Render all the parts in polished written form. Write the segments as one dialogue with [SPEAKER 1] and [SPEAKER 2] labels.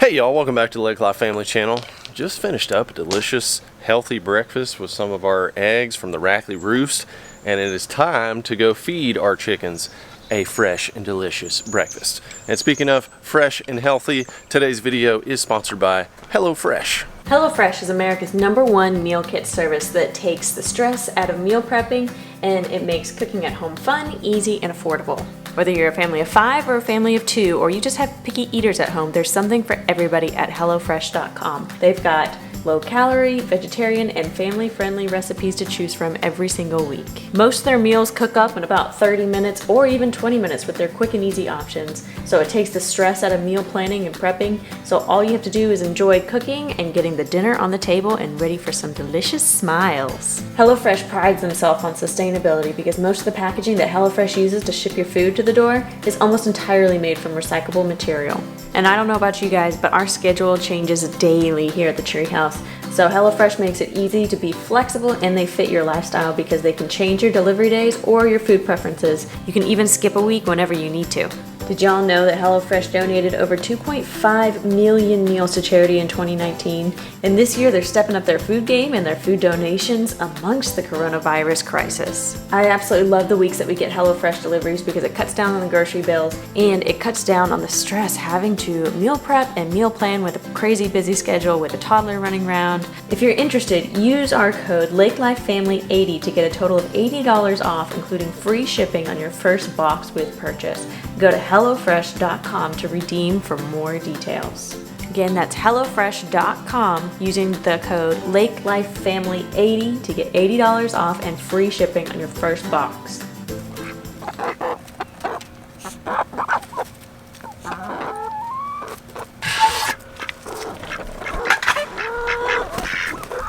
[SPEAKER 1] Hey y'all, welcome back to the Lake Life Family Channel. Just finished up a delicious, healthy breakfast with some of our eggs from the Rackley roost, and it is time to go feed our chickens a fresh and delicious breakfast. And speaking of fresh and healthy, today's video is sponsored by HelloFresh.
[SPEAKER 2] HelloFresh is America's #1 meal kit service that takes the stress out of meal prepping, and it makes cooking at home fun, easy, and affordable. Whether you're a family of 5 or a family of 2, or you just have picky eaters at home, there's something for everybody at HelloFresh.com. They've got low-calorie, vegetarian, and family-friendly recipes to choose from every single week. Most of their meals cook up in about 30 minutes or even 20 minutes with their quick and easy options, so it takes the stress out of meal planning and prepping, so all you have to do is enjoy cooking and getting the dinner on the table and ready for some delicious smiles. HelloFresh prides themselves on sustainability because most of the packaging that HelloFresh uses to ship your food to the door is almost entirely made from recyclable material. And I don't know about you guys, but our schedule changes daily here at the treehouse. So HelloFresh makes it easy to be flexible, and they fit your lifestyle because they can change your delivery days or your food preferences. You can even skip a week whenever you need to. Did y'all know that HelloFresh donated over 2.5 million meals to charity in 2019? And this year they're stepping up their food game and their food donations amongst the coronavirus crisis. I absolutely love the weeks that we get HelloFresh deliveries because it cuts down on the grocery bills and it cuts down on the stress having to meal prep and meal plan with a crazy busy schedule with a toddler running around. If you're interested, use our code LakeLifeFamily80 to get a total of $80 off, including free shipping on your first box with purchase. Go to HelloFresh.com to redeem for more details. Again, that's HelloFresh.com using the code LakeLifeFamily80 to get $80 off and free shipping on your first box.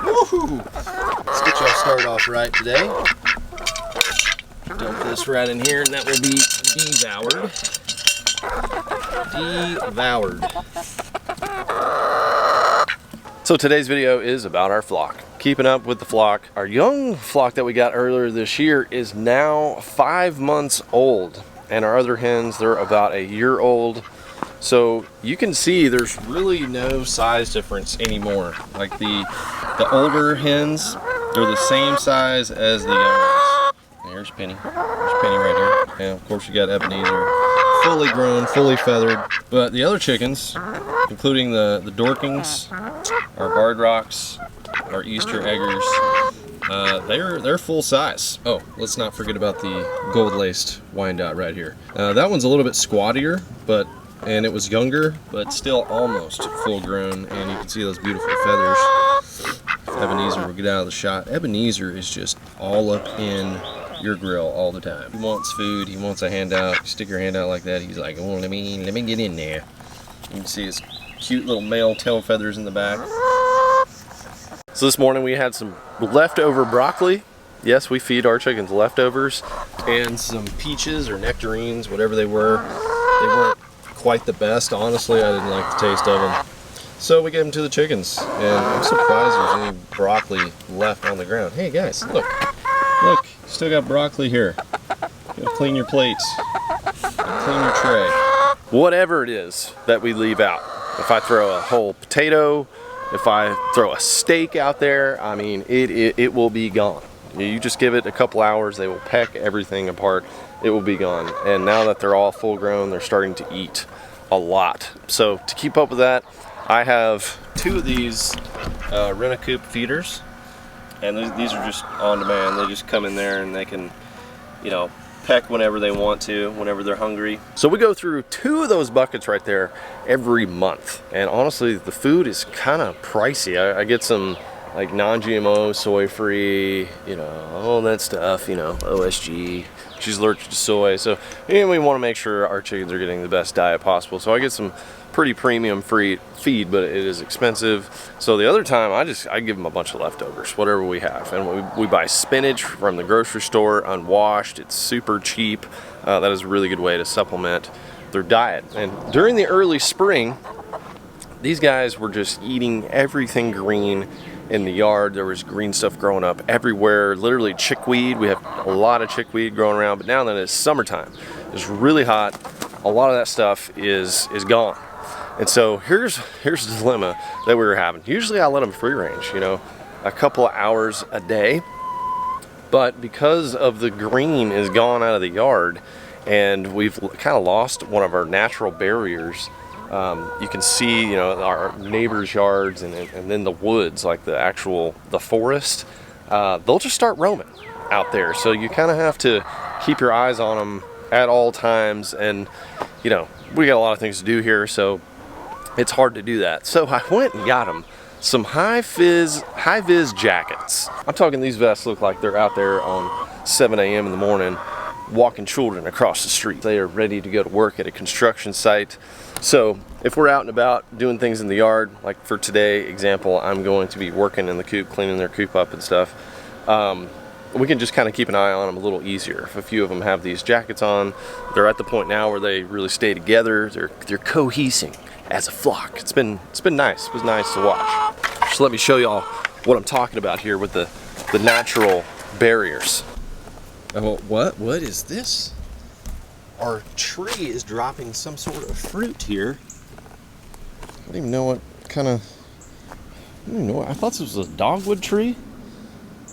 [SPEAKER 1] Woohoo! Let's get y'all started off right today. Dump this right in here and that will be devoured. So today's video is about our flock. Keeping up with the flock. Our young flock that we got earlier this year is now 5 months old. And our other hens, they're about a year old. So you can see there's really no size difference anymore. Like the older hens, they're the same size as the young ones. There's Penny. There's Penny right here. And of course you got Ebenezer. Fully grown, fully feathered. But the other chickens, including the Dorkings, our Barred Rocks, our Easter Eggers, they're full size. Oh, let's not forget about the gold-laced Wyandotte right here. That one's a little bit squattier, and it was younger, but still almost full grown. And you can see those beautiful feathers. Ebenezer will get out of the shot. Ebenezer is just all up in your grill all the time. He wants food, he wants a handout. You stick your hand out like that, he's like, oh, let me get in there. You can see his cute little male tail feathers in the back. So this morning we had some leftover broccoli. Yes, we feed our chickens leftovers, and some peaches or nectarines, whatever they were. They weren't quite the best, honestly. I didn't like the taste of them. So we gave them to the chickens, and I'm surprised there's any broccoli left on the ground. Hey guys, look, still got broccoli here. Gotta clean your plates, clean your tray. Whatever it is that we leave out, if I throw a whole potato, if I throw a steak out there, I mean, it will be gone. You just give it a couple hours, they will peck everything apart, it will be gone. And now that they're all full grown, they're starting to eat a lot. So to keep up with that, I have 2 of these Rena coop feeders, and these are just on demand. They just come in there and they can, peck whenever they want to, whenever they're hungry. So we go through 2 of those buckets right there every month, and honestly the food is kind of pricey. I get some like non-GMO, soy-free, all that stuff, OSG. She's allergic to soy, so we want to make sure our chickens are getting the best diet possible. So I get some pretty premium free feed, but it is expensive. So the other time I give them a bunch of leftovers, whatever we have. And we buy spinach from the grocery store, unwashed. It's super cheap. That is a really good way to supplement their diet. And during the early spring, these guys were just eating everything green in the yard. There was green stuff growing up everywhere, literally chickweed. We have a lot of chickweed growing around, but now that it's summertime, it's really hot. A lot of that stuff is gone. And so here's the dilemma that we were having. Usually I let them free range, you know, a couple of hours a day. But because of the green is gone out of the yard and we've kind of lost one of our natural barriers, you can see, you know, our neighbors' yards and then the woods, like the forest, they'll just start roaming out there. So you kind of have to keep your eyes on them at all times. And, you know, we got a lot of things to do here, so it's hard to do that. So I went and got them some high vis jackets. I'm talking, these vests look like they're out there on 7 a.m. in the morning walking children across the street. They are ready to go to work at a construction site. So if we're out and about doing things in the yard, like for today example, I'm going to be working in the coop, cleaning their coop up and stuff, we can just kind of keep an eye on them a little easier. If a few of them have these jackets on, they're at the point now where they really stay together. They're cohesing as a flock. It's been nice. It was nice to watch. So let me show y'all what I'm talking about here with the natural barriers. Oh, what is this? Our tree is dropping some sort of fruit here. I don't even know what kind of, I don't even know. I thought this was a dogwood tree.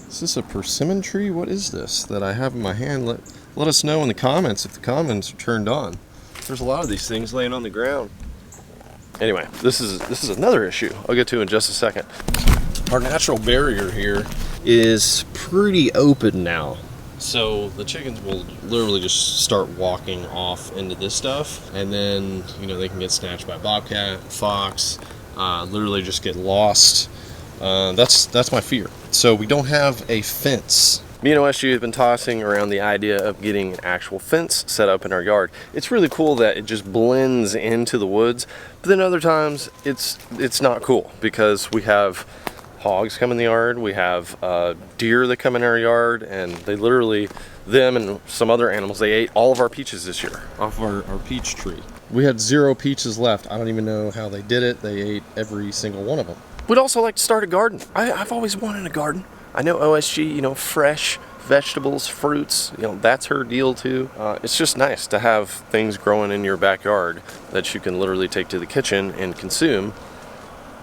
[SPEAKER 1] Is this a persimmon tree? What is this that I have in my hand? Let us know in the comments if the comments are turned on. There's a lot of these things laying on the ground. Anyway, this is another issue I'll get to in just a second. Our natural barrier here is pretty open now. So the chickens will literally just start walking off into this stuff, and then, you know, they can get snatched by bobcat, fox, literally just get lost. That's my fear. So we don't have a fence. Me and OSG have been tossing around the idea of getting an actual fence set up in our yard. It's really cool that it just blends into the woods, but then other times it's not cool because we have hogs come in the yard, we have deer that come in our yard, and they literally, them and some other animals, they ate all of our peaches this year off of our peach tree. We had 0 peaches left. I don't even know how they did it. They ate every single one of them. We'd also like to start a garden. I've always wanted a garden. I know OSG, you know, fresh vegetables, fruits, you know, that's her deal too. It's just nice to have things growing in your backyard that you can literally take to the kitchen and consume.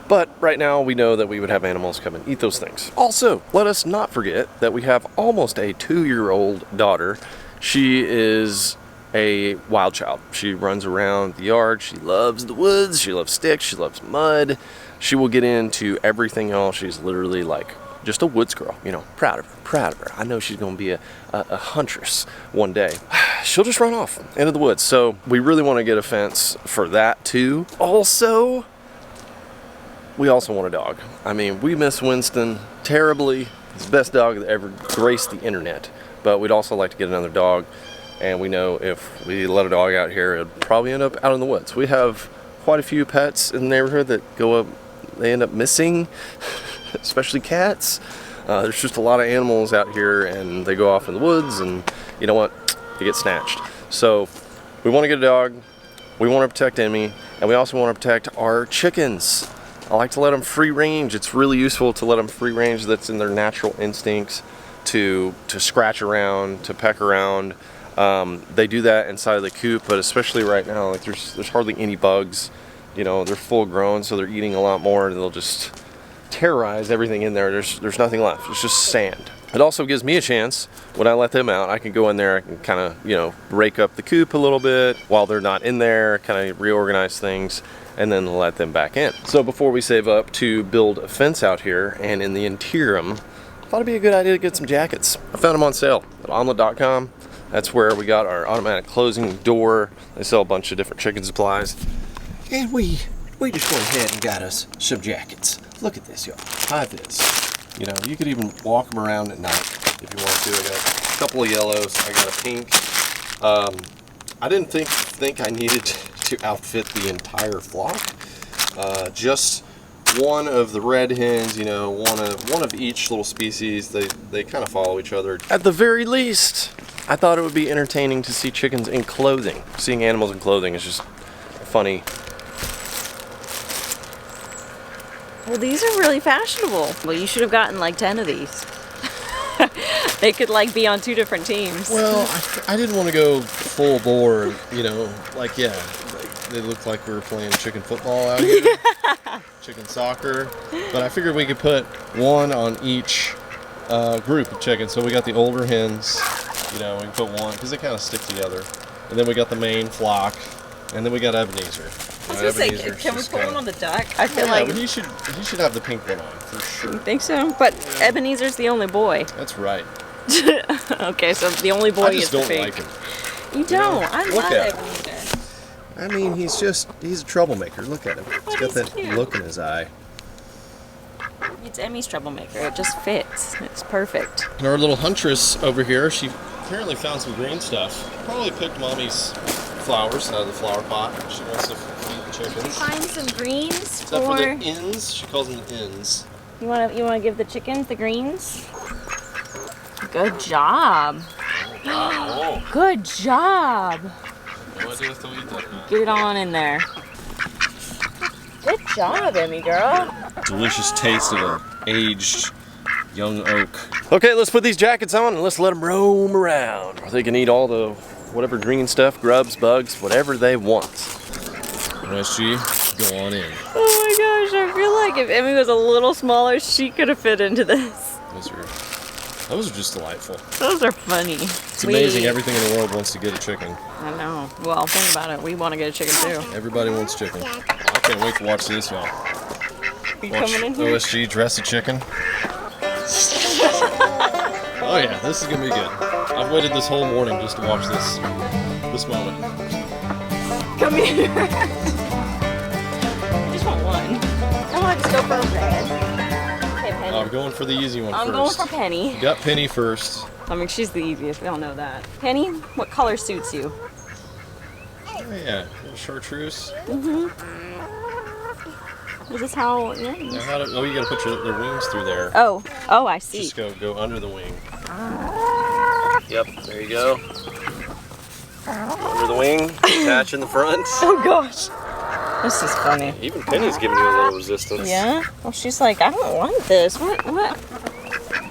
[SPEAKER 1] But right now we know that we would have animals come and eat those things. Also, let us not forget that we have almost a 2-year-old daughter. She is a wild child. She runs around the yard. She loves the woods. She loves sticks. She loves mud. She will get into everything else. She's literally like just a woods girl, you know, proud of her. I know she's going to be a huntress one day. She'll just run off into the woods. So we really want to get a fence for that too. Also, we also want a dog. I mean, we miss Winston terribly. He's the best dog that ever graced the internet. But we'd also like to get another dog. And we know if we let a dog out here, it'd probably end up out in the woods. We have quite a few pets in the neighborhood that go up, they end up missing, especially cats. There's just a lot of animals out here and they go off in the woods and you know what? They get snatched. So we want to get a dog. We want to protect Emmy, and we also want to protect our chickens. I like to let them free range. It's really useful to let them free range. That's in their natural instincts to scratch around, to peck around. They do that inside of the coop, but especially right now, like there's hardly any bugs. You know, they're full grown, so they're eating a lot more. They'll just terrorize everything in there. There's nothing left. It's just sand. It also gives me a chance when I let them out. I can go in there, I can kind of, you know, rake up the coop a little bit while they're not in there, kind of reorganize things, and then let them back in. So before we save up to build a fence out here and in the interim, I thought it'd be a good idea to get some jackets. I found them on sale at omelet.com. That's where we got our automatic closing door. They sell a bunch of different chicken supplies. And we just went ahead and got us some jackets. Look at this, y'all. High vis. You know, you could even walk them around at night if you want to. I got a couple of yellows. I got a pink. I didn't think I needed to outfit the entire flock. Just one of the red hens, you know, one of each little species. They kind of follow each other. At the very least, I thought it would be entertaining to see chickens in clothing. Seeing animals in clothing is just funny.
[SPEAKER 3] Well, these are really fashionable. Well, you should have gotten like 10 of these. They could like be on 2 different teams.
[SPEAKER 1] Well, I didn't want to go full bore, you know, like, yeah, like they look like we were playing chicken football out here. Chicken soccer. But I figured we could put one on each group of chickens. So we got the older hens, you know, we can put one because they kind of stick together. And then we got the main flock, and then we got Ebenezer.
[SPEAKER 3] I was gonna say, can we put one on the duck? I feel
[SPEAKER 1] yeah,
[SPEAKER 3] like
[SPEAKER 1] but he should have the pink one on for sure.
[SPEAKER 3] You think so? But Ebenezer's the only boy.
[SPEAKER 1] That's right.
[SPEAKER 3] Okay, so the only boy is the pink.
[SPEAKER 1] I just don't like him.
[SPEAKER 3] You don't. I
[SPEAKER 1] Look
[SPEAKER 3] love
[SPEAKER 1] at him.
[SPEAKER 3] Ebenezer.
[SPEAKER 1] I mean, he's a troublemaker. Look at him. He's got that look in his eye.
[SPEAKER 3] It's Emmy's troublemaker. It just fits. It's perfect.
[SPEAKER 1] And our little huntress over here, she apparently found some green stuff. Probably picked Mommy's flowers out of the flower pot. She wants to feed the chickens.
[SPEAKER 3] Find some greens
[SPEAKER 1] Except for the ends. She calls them ends.
[SPEAKER 3] You wanna give the chickens the greens? Good job.
[SPEAKER 1] Oh.
[SPEAKER 3] Good job.
[SPEAKER 1] No idea if they'll eat that or not.
[SPEAKER 3] Get it on in there. Good job, Emmy girl.
[SPEAKER 1] Delicious taste of an aged young oak. Okay, let's put these jackets on and let's let them roam around. They can eat all the whatever green stuff, grubs, bugs, whatever they want. OSG, go on in.
[SPEAKER 3] Oh my gosh, I feel like if Emmy was a little smaller, she could have fit into this.
[SPEAKER 1] Those are just delightful.
[SPEAKER 3] Those are funny.
[SPEAKER 1] It's amazing everything in the world wants to get a chicken.
[SPEAKER 3] I know. Well, think about it. We want to get a chicken too.
[SPEAKER 1] Everybody wants chicken. I can't wait to watch this, y'all.
[SPEAKER 3] Are you
[SPEAKER 1] Watch
[SPEAKER 3] coming in here?
[SPEAKER 1] OSG dress a chicken. Oh yeah, this is gonna be good. I've waited this whole morning just to watch this moment.
[SPEAKER 3] Come here. I just want one. I want to just go for a red. Okay, Penny.
[SPEAKER 1] I'm going for the easy one
[SPEAKER 3] I'm
[SPEAKER 1] first.
[SPEAKER 3] going for Penny.
[SPEAKER 1] You got Penny first.
[SPEAKER 3] I mean, she's the easiest. We all know that. Penny, what color suits you?
[SPEAKER 1] Oh yeah, little chartreuse.
[SPEAKER 3] Is this how? Yeah.
[SPEAKER 1] Now you gotta put their wings through there.
[SPEAKER 3] Oh, I see.
[SPEAKER 1] Just go under the wing. Yep, there you go. Under the wing, attach in the front.
[SPEAKER 3] Oh gosh, this is funny.
[SPEAKER 1] Even Penny's giving you a little resistance.
[SPEAKER 3] Yeah. Well, she's like, I don't want this. What?
[SPEAKER 1] Well,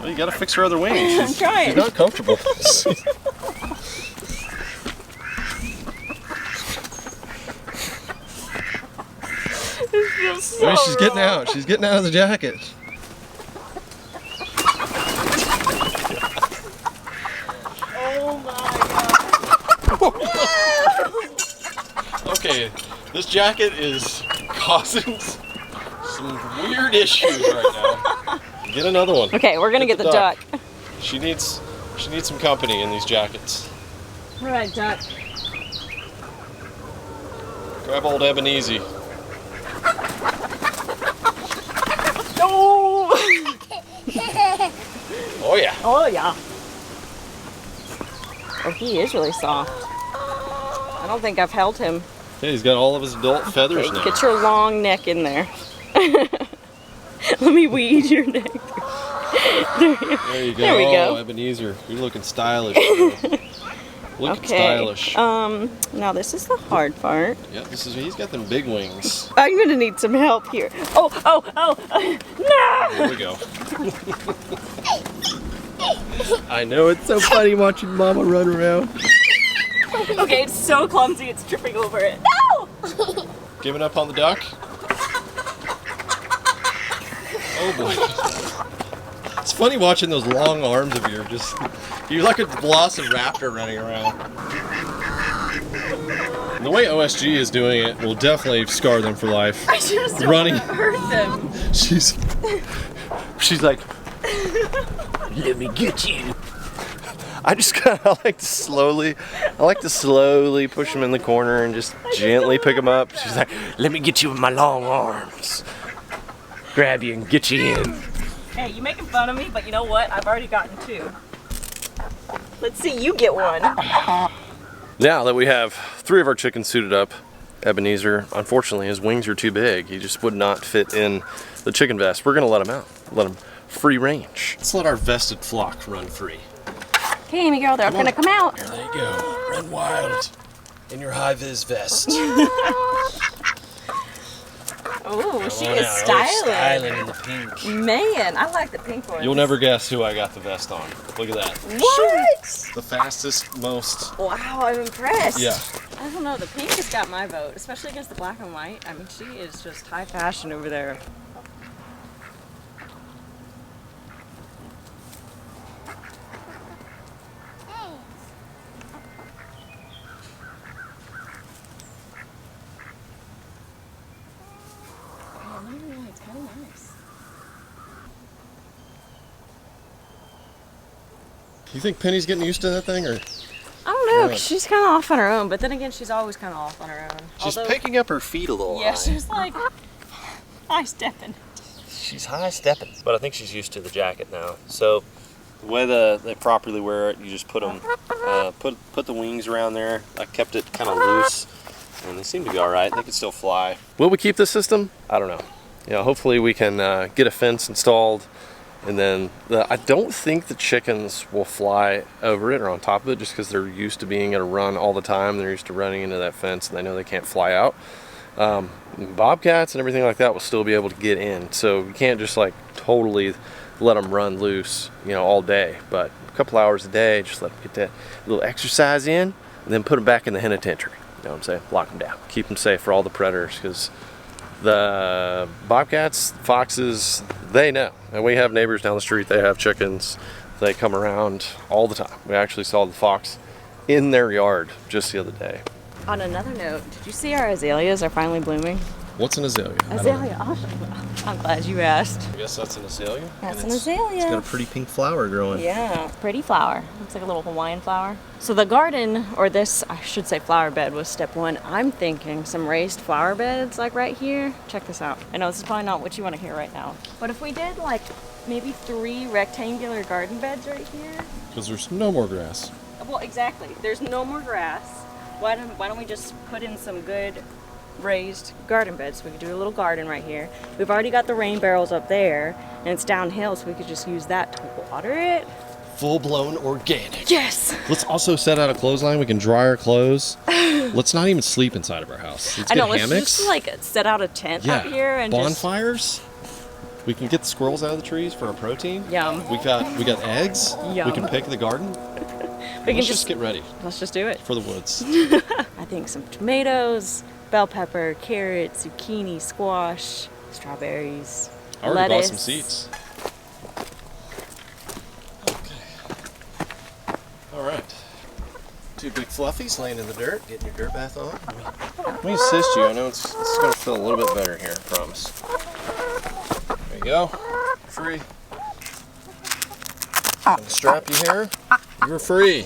[SPEAKER 1] you gotta fix her other wing.
[SPEAKER 3] I'm trying.
[SPEAKER 1] She's not comfortable.
[SPEAKER 3] This feels so
[SPEAKER 1] I mean, she's getting
[SPEAKER 3] wrong.
[SPEAKER 1] out. She's getting out of the jacket.
[SPEAKER 3] Oh my god.
[SPEAKER 1] Okay, this jacket is causing some weird issues right now. Get another one.
[SPEAKER 3] Okay, we're gonna get the duck.
[SPEAKER 1] She needs some company in these jackets.
[SPEAKER 3] All right, duck.
[SPEAKER 1] Grab old Ebenezer.
[SPEAKER 3] Oh.
[SPEAKER 1] Oh yeah.
[SPEAKER 3] Oh yeah. Oh, he is really soft. I don't think I've held him.
[SPEAKER 1] Yeah, he's got all of his adult feathers
[SPEAKER 3] Okay,
[SPEAKER 1] now.
[SPEAKER 3] get your long neck in there. Let me weed your neck.
[SPEAKER 1] There you go.
[SPEAKER 3] There we go.
[SPEAKER 1] Oh, Ebenezer, you're looking stylish. Looking stylish.
[SPEAKER 3] Now this is the hard part.
[SPEAKER 1] Yeah, he's got them big wings.
[SPEAKER 3] I'm gonna need some help here. Oh, no!
[SPEAKER 1] Here we go. I know, it's so funny watching Mama run around.
[SPEAKER 3] Okay, it's so clumsy, it's tripping over it. No!
[SPEAKER 1] Giving up on the duck? Oh boy. It's funny watching those long arms of yours. You're like a velociraptor running around. And the way OSG is doing it will definitely scar them for life.
[SPEAKER 3] I just don't want to hurt them.
[SPEAKER 1] She's like, let me get you. I like to slowly push him in the corner and just gently pick him up. She's like, let me get you with my long arms. Grab you and get you in.
[SPEAKER 3] Hey, you making fun of me, but you know what? I've already gotten two. Let's see you get one.
[SPEAKER 1] Now that we have 3 of our chickens suited up, Ebenezer, unfortunately, his wings are too big. He just would not fit in the chicken vest. We're gonna let him out, let him free range. Let's let our vested flock run free.
[SPEAKER 3] Okay, Amy girl, they're gonna come out.
[SPEAKER 1] There they go. Run wild in your high-vis vest.
[SPEAKER 3] Oh, she
[SPEAKER 1] Come on
[SPEAKER 3] is
[SPEAKER 1] out.
[SPEAKER 3] styling.
[SPEAKER 1] Styling in the pink.
[SPEAKER 3] Man, I like the pink one.
[SPEAKER 1] You'll never guess who I got the vest on. Look at that.
[SPEAKER 3] What?
[SPEAKER 1] The fastest, most.
[SPEAKER 3] Wow, I'm impressed.
[SPEAKER 1] Yeah.
[SPEAKER 3] I I don't know, the pink has got my vote, especially against the black and white. I mean, she is just high fashion over there. It's kind of nice.
[SPEAKER 1] You think Penny's getting used to that thing, or?
[SPEAKER 3] I don't know, 'cause she's kind of off on her own, but then again, she's always kind of off on her own.
[SPEAKER 1] She's picking up her feet a little
[SPEAKER 3] Yeah,
[SPEAKER 1] high.
[SPEAKER 3] she's like high stepping.
[SPEAKER 1] She's high stepping. But I think she's used to the jacket now. So the way they properly wear it, you just put them, put the wings around there. I kept it kind of loose, and they seem to be all right. They can still fly. Will we keep this system? I don't know. You know, hopefully we can get a fence installed. And then I don't think the chickens will fly over it or on top of it, just because they're used to being at a run all the time. They're used to running into that fence, and they know they can't fly out. Bobcats and everything like that will still be able to get in, so you can't just like totally let them run loose, you know, all day. But a couple hours a day, just let them get that little exercise in, and then put them back in the penitentiary. You know what I'm saying? Lock them down, keep them safe for all the predators, because the bobcats, foxes, they know. And we have neighbors down the street, they have chickens. They come around all the time. We actually saw the fox in their yard just the other day.
[SPEAKER 3] On another note, did you see our azaleas are finally blooming?
[SPEAKER 1] What's an azalea?
[SPEAKER 3] Azalea, I'm glad you asked.
[SPEAKER 1] I guess that's an azalea?
[SPEAKER 3] That's
[SPEAKER 1] And
[SPEAKER 3] an azalea.
[SPEAKER 1] It's got a pretty pink flower growing.
[SPEAKER 3] Yeah, pretty flower. Looks like a little Hawaiian flower. So the garden, or this, I should say flower bed, was step one. I'm thinking some raised flower beds like right here. Check this out. I know this is probably not what you want to hear right now. But if we did like maybe 3 rectangular garden beds right here.
[SPEAKER 1] Because there's no more grass.
[SPEAKER 3] Well, exactly. There's no more grass. Why don't we just put in some good raised garden beds? We could do a little garden right here. We've already got the rain barrels up there, and it's downhill, so we could just use that to water it.
[SPEAKER 1] Full-blown organic.
[SPEAKER 3] Yes!
[SPEAKER 1] Let's also set out a clothesline. We can dry our clothes. Let's not even sleep inside of our house. Let's
[SPEAKER 3] I know,
[SPEAKER 1] get hammocks.
[SPEAKER 3] let's just like set out a tent out here and
[SPEAKER 1] bonfires. We can get the squirrels out of the trees for our protein.
[SPEAKER 3] Yum.
[SPEAKER 1] We got eggs.
[SPEAKER 3] Yum.
[SPEAKER 1] We can pick the garden. Let's just get ready
[SPEAKER 3] Let's just do it.
[SPEAKER 1] for the woods.
[SPEAKER 3] I think some tomatoes, bell pepper, carrots, zucchini, squash, strawberries,
[SPEAKER 1] I already
[SPEAKER 3] lettuce.
[SPEAKER 1] bought some seeds. Okay. All right. 2 big fluffies laying in the dirt, getting your dirt bath on. Let me assist you. I know it's going to feel a little bit better here, I promise. There you go. Free. I'm gonna strap you here. You're free.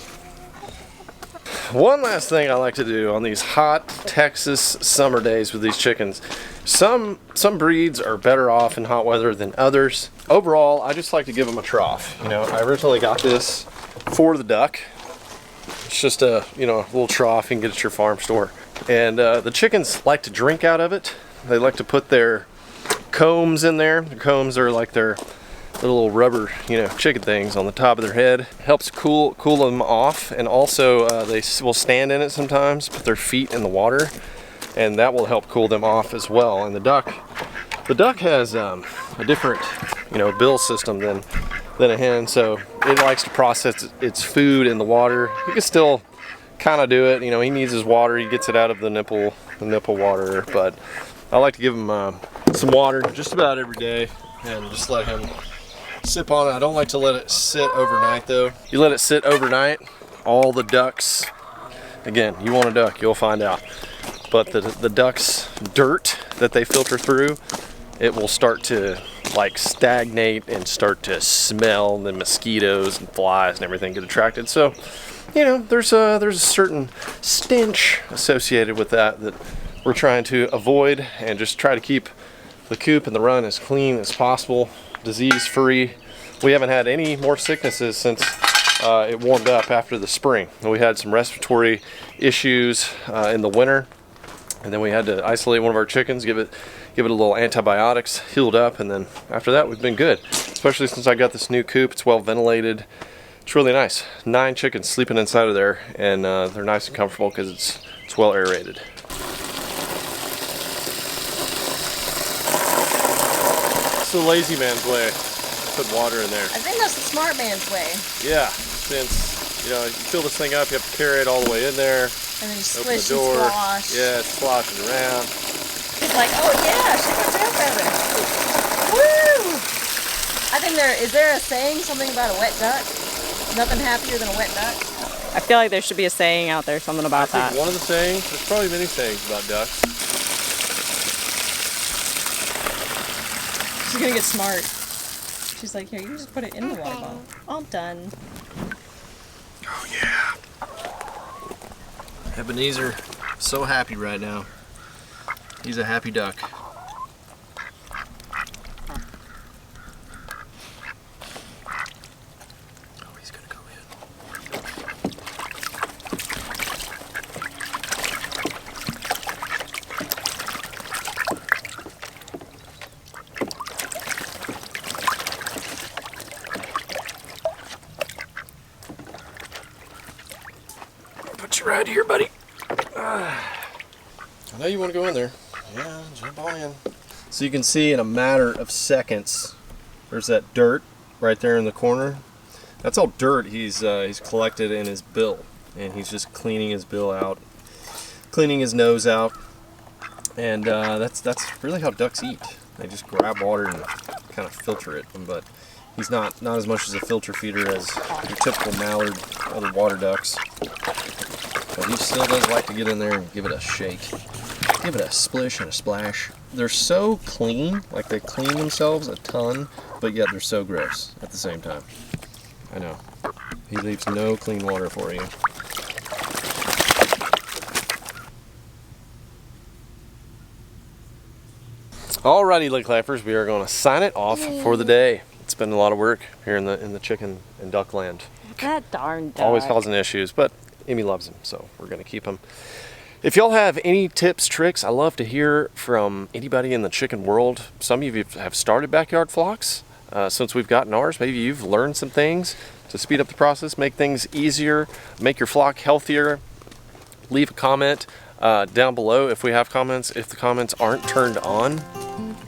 [SPEAKER 1] One last thing I like to do on these hot Texas summer days with these chickens. Some breeds are better off in hot weather than others. Overall, I just like to give them a trough. You know, I originally got this for the duck. It's just a, you know, a little trough you can get at your farm store. And the chickens like to drink out of it. They like to put their combs in there. The combs are like their little rubber, you know, chicken things on the top of their head. Helps cool them off, and also they will stand in it sometimes, put their feet in the water, and that will help cool them off as well. And the duck has a different, you know, bill system than a hen, so it likes to process its food in the water. You can still kind of do it, you know. He needs his water, he gets it out of the nipple water, but I like to give him some water just about every day and just let him sip on it. I don't like to let it sit overnight though. You let it sit overnight, all the ducks, again, you want a duck, you'll find out, but the ducks' dirt that they filter through, it will start to like stagnate and start to smell, and then mosquitoes and flies and everything get attracted. So, you know, there's a certain stench associated with that we're trying to avoid, and just try to keep the coop and the run as clean as possible, disease free. We haven't had any more sicknesses since it warmed up after the spring. We had some respiratory issues in the winter, and then we had to isolate one of our chickens, give it a little antibiotics, healed up, and then after that we've been good. Especially since I got this new coop, it's well ventilated. It's really nice. 9 chickens sleeping inside of there, and they're nice and comfortable because it's well aerated. It's the lazy man's way. Put water in there.
[SPEAKER 3] I think that's the smart man's way.
[SPEAKER 1] Yeah, since, you know, you fill this thing up, you have to carry it all the way in there.
[SPEAKER 3] And then you
[SPEAKER 1] Open the
[SPEAKER 3] splish
[SPEAKER 1] door.
[SPEAKER 3] and slosh.
[SPEAKER 1] Yeah, it's sloshing around.
[SPEAKER 3] It's like, oh yeah, shake my tail feather. Woo! I think is there a saying, something about a wet duck? Nothing happier than a wet duck? I feel like there should be a saying out there, something about
[SPEAKER 1] I think one of the sayings, there's probably many sayings about ducks.
[SPEAKER 3] She's gonna get smart. She's like, here, you just put it in the water bottle. All done.
[SPEAKER 1] Oh yeah. Ebenezer, so happy right now. He's a happy duck. Oh, he's gonna go in. Put you right here, buddy. I know you want to go in there. Yeah, jump on in. So you can see in a matter of seconds, there's that dirt right there in the corner. That's all dirt he's collected in his bill, and he's just cleaning his bill out, cleaning his nose out, and that's really how ducks eat. They just grab water and kind of filter it, but he's not as much as a filter feeder as your typical mallard, other water ducks. But he still does like to get in there and give it a shake. Give it a splish and a splash. They're so clean, like they clean themselves a ton, but yet they're so gross at the same time. I know. He leaves no clean water for you. Alrighty, Lake Lifers, we are going to sign it off for the day. It's been a lot of work here in the chicken and duck land.
[SPEAKER 3] That darn duck.
[SPEAKER 1] Always causing issues, but Amy loves him, so we're going to keep him. If y'all have any tips, tricks, I love to hear from anybody in the chicken world. Some of you have started backyard flocks since we've gotten ours. Maybe you've learned some things to speed up the process, make things easier, make your flock healthier. Leave a comment down below if we have comments. If the comments aren't turned on,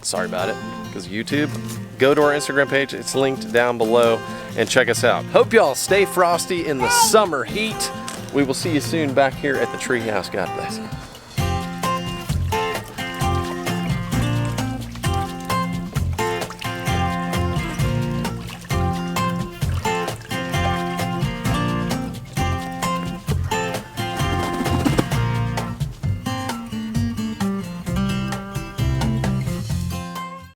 [SPEAKER 1] sorry about it, because YouTube. Go to our Instagram page, it's linked down below, and check us out. Hope y'all stay frosty in the summer heat. We will see you soon back here at the treehouse. God bless.